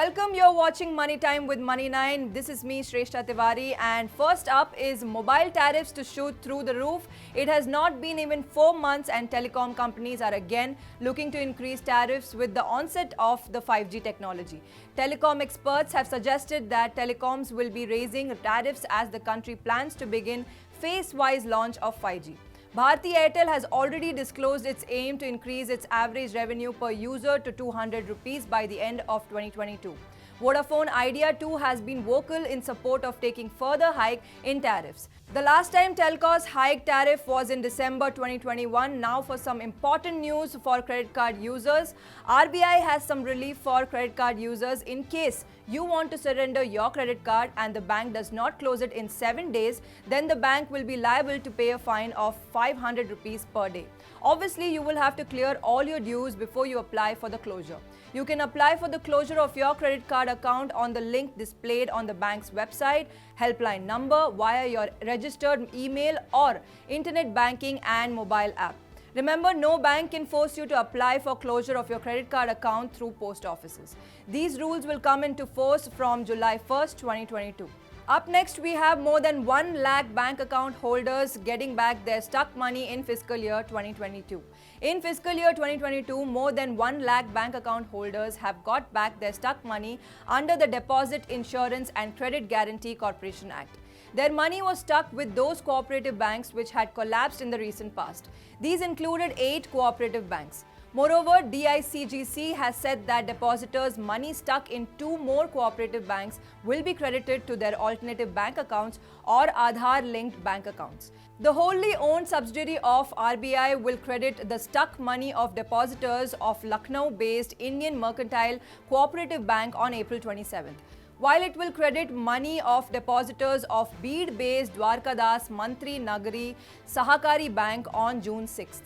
Welcome, you're watching Money Time with Money9. This is me, Shrestha Tiwari, and first up is mobile tariffs to shoot through the roof. It has not been even 4 months and telecom companies are again looking to increase tariffs with the onset of the 5G technology. Telecom experts have suggested that telecoms will be raising tariffs as the country plans to begin phase-wise launch of 5G. Bharti Airtel has already disclosed its aim to increase its average revenue per user to 200 rupees by the end of 2022. Vodafone Idea too has been vocal in support of taking further hike in tariffs. The last time telcos hiked tariff was in December 2021. Now for some important news for credit card users. RBI has some relief for credit card users in case you want to surrender your credit card and the bank does not close it in 7 days, then the bank will be liable to pay a fine of 500 rupees per day. Obviously, you will have to clear all your dues before you apply for the closure. You can apply for the closure of your credit card account on the link displayed on the bank's website, helpline number, via your registered email or internet banking and mobile app. Remember, no bank can force you to apply for closure of your credit card account through post offices. These rules will come into force from July 1st, 2022. Up next, we have more than 1 lakh bank account holders getting back their stuck money in fiscal year 2022. In fiscal year 2022, more than 1 lakh bank account holders have got back their stuck money under the Deposit Insurance and Credit Guarantee Corporation Act. Their money was stuck with those cooperative banks which had collapsed in the recent past. These included 8 cooperative banks. Moreover, ICICI has said that depositors' money stuck in 2 more cooperative banks will be credited to their alternative bank accounts or Aadhaar-linked bank accounts. The wholly owned subsidiary of RBI will credit the stuck money of depositors of Lucknow-based Indian Mercantile Cooperative Bank on April 27th. While it will credit money of depositors of Beed-based Dwarkadas Mantri Nagari Sahakari Bank on June 6th.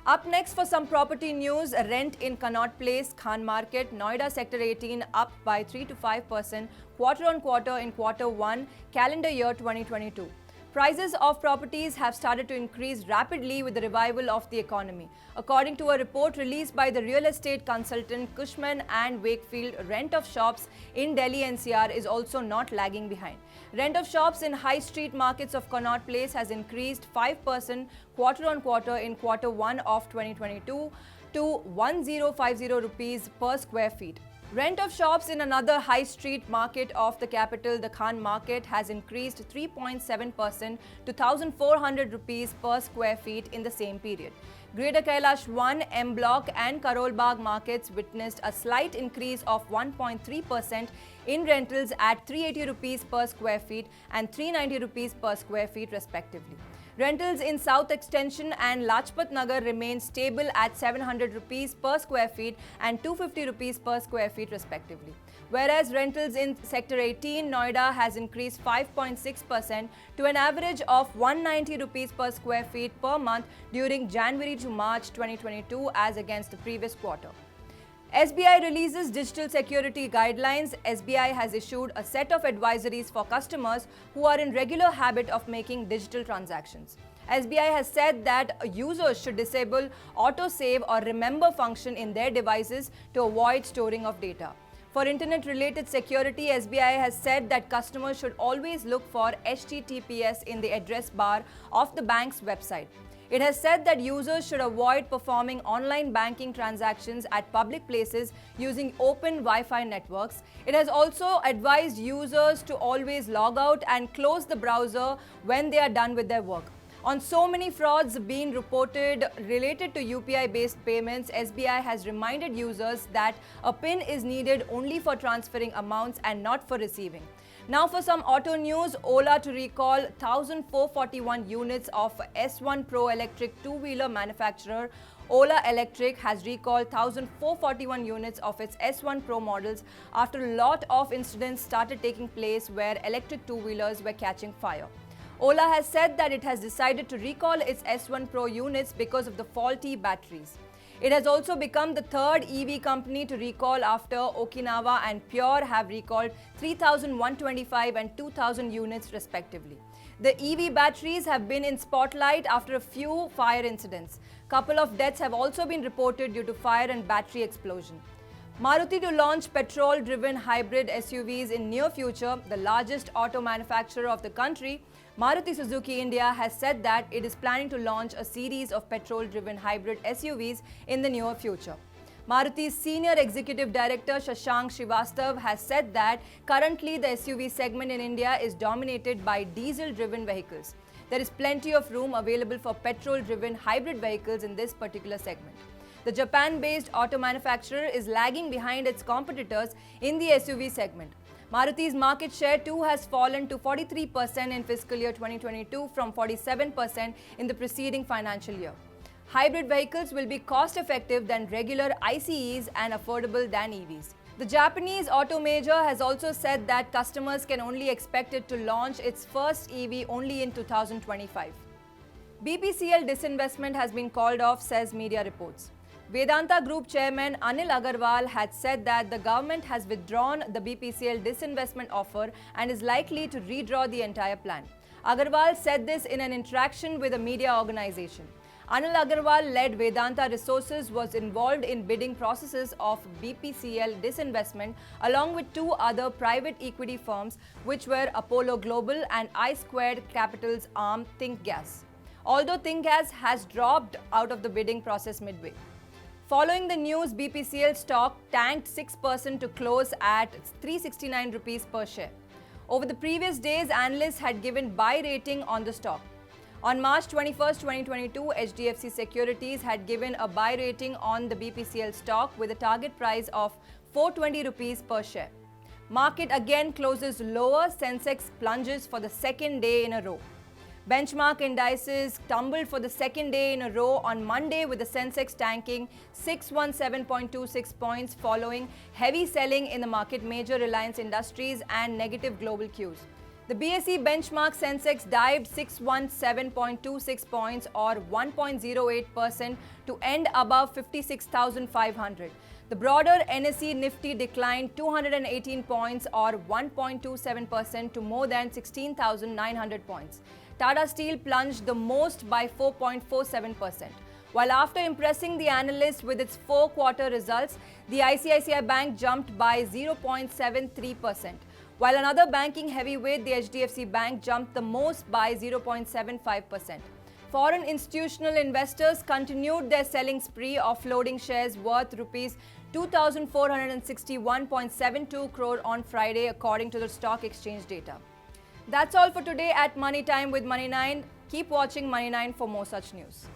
Up next for some property news, rent in Connaught Place, Khan Market, Noida Sector 18 up by 3 to 5% quarter on quarter in quarter 1, calendar year 2022. Prices of properties have started to increase rapidly with the revival of the economy. According to a report released by the real estate consultant Cushman and Wakefield, rent of shops in Delhi NCR is also not lagging behind. Rent of shops in high street markets of Connaught Place has increased 5% quarter on quarter in quarter 1 of 2022 to 1050 rupees per square feet. Rent of shops in another high street market of the capital, the Khan Market, has increased 3.7% to 1400 rupees per square feet in the same period. Greater Kailash 1, M Block and Karol Bagh markets witnessed a slight increase of 1.3% in rentals at 380 rupees per square feet and 390 rupees per square feet respectively. Rentals in South Extension and Lajpat Nagar remain stable at 700 rupees per square feet and 250 rupees per square feet respectively. Whereas rentals in Sector 18, Noida, has increased 5.6% to an average of 190 rupees per square feet per month during January to March 2022 as against the previous quarter. SBI releases digital security guidelines. SBI has issued a set of advisories for customers who are in regular habit of making digital transactions. SBI has said that users should disable auto-save or remember function in their devices to avoid storing of data. For internet-related security, SBI has said that customers should always look for HTTPS in the address bar of the bank's website. It has said that users should avoid performing online banking transactions at public places using open Wi-Fi networks. It has also advised users to always log out and close the browser when they are done with their work. On so many frauds being reported related to UPI-based payments, SBI has reminded users that a PIN is needed only for transferring amounts and not for receiving. Now for some auto news, Ola to recall 1,441 units of S1 Pro electric two-wheeler manufacturer Ola Electric has recalled 1,441 units of its S1 Pro models after a lot of incidents started taking place where electric two-wheelers were catching fire. Ola has said that it has decided to recall its S1 Pro units because of the faulty batteries. It has also become the third EV company to recall after Okinawa and Pure have recalled 3,125 and 2,000 units respectively. The EV batteries have been in spotlight after a few fire incidents. Couple of deaths have also been reported due to fire and battery explosion. Maruti to launch petrol-driven hybrid SUVs in near future. The largest auto manufacturer of the country, Maruti Suzuki India, has said that it is planning to launch a series of petrol-driven hybrid SUVs in the near future. Maruti's Senior Executive Director Shashank Srivastav has said that currently the SUV segment in India is dominated by diesel-driven vehicles. There is plenty of room available for petrol-driven hybrid vehicles in this particular segment. The Japan-based auto manufacturer is lagging behind its competitors in the SUV segment. Maruti's market share too has fallen to 43% in fiscal year 2022 from 47% in the preceding financial year. Hybrid vehicles will be cost-effective than regular ICEs and affordable than EVs. The Japanese auto major has also said that customers can only expect it to launch its first EV only in 2025. Bpcl Disinvestment has been called off, says media reports. Vedanta Group Chairman Anil Agarwal had said that the government has withdrawn the Bpcl Disinvestment offer and is likely to redraw the entire plan. Agarwal said this in an interaction with a media organization. Anil Agarwal-led Vedanta Resources was involved in bidding processes of Bpcl Disinvestment along with two other private equity firms, which were Apollo Global and I-Squared Capital's arm ThinkGas. Although ThinkGas has dropped out of the bidding process midway. Following the news, Bpcl stock tanked 6% to close at 369 rupees per share. Over the previous days, analysts had given buy rating on the stock. On March 21, 2022, HDFC Securities had given a buy rating on the Bpcl stock with a target price of 420 rupees per share. Market again closes lower, Sensex plunges for the second day in a row. Benchmark indices tumbled for the second day in a row on Monday, with the Sensex tanking 617.26 points following heavy selling in the market major Reliance Industries and negative global cues. The BSE benchmark Sensex dived 617.26 points or 1.08% to end above 56,500. The broader NSE Nifty declined 218 points or 1.27% to more than 16,900 points. Tata Steel plunged the most by 4.47%. While after impressing the analysts with its four-quarter results, the ICICI Bank jumped by 0.73%. While another banking heavyweight, the HDFC Bank, jumped the most by 0.75%. Foreign institutional investors continued their selling spree, offloading shares worth rupees 2,461.72 crore on Friday, according to the stock exchange data. That's all for today at Money Time with Money9. Keep watching Money9 for more such news.